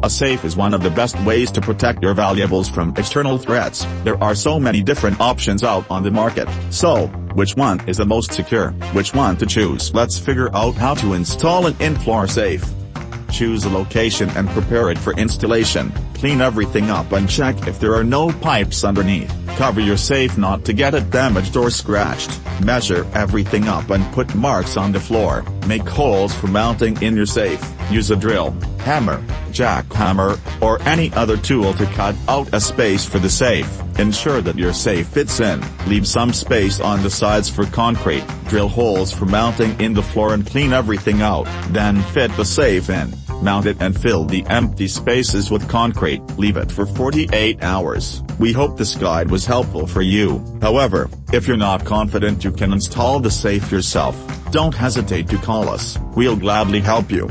A safe is one of the best ways to protect your valuables from external threats. There are so many different options out on the market. So, which one is the most secure? Which one to choose? Let's figure out how to install an in-floor safe. Choose a location and prepare it for installation. Clean everything up and check if there are no pipes underneath. Cover your safe not to get it damaged or scratched. Measure everything up and put marks on the floor. Make holes for mounting in your safe. Use a drill, hammer, jackhammer, or any other tool to cut out a space for the safe. Ensure that your safe fits in. Leave some space on the sides for concrete. Drill holes for mounting in the floor and clean everything out. Then fit the safe in. Mount it and fill the empty spaces with concrete. Leave it for 48 hours. We hope this guide was helpful for you. However, if you're not confident you can install the safe yourself, don't hesitate to call us. We'll gladly help you.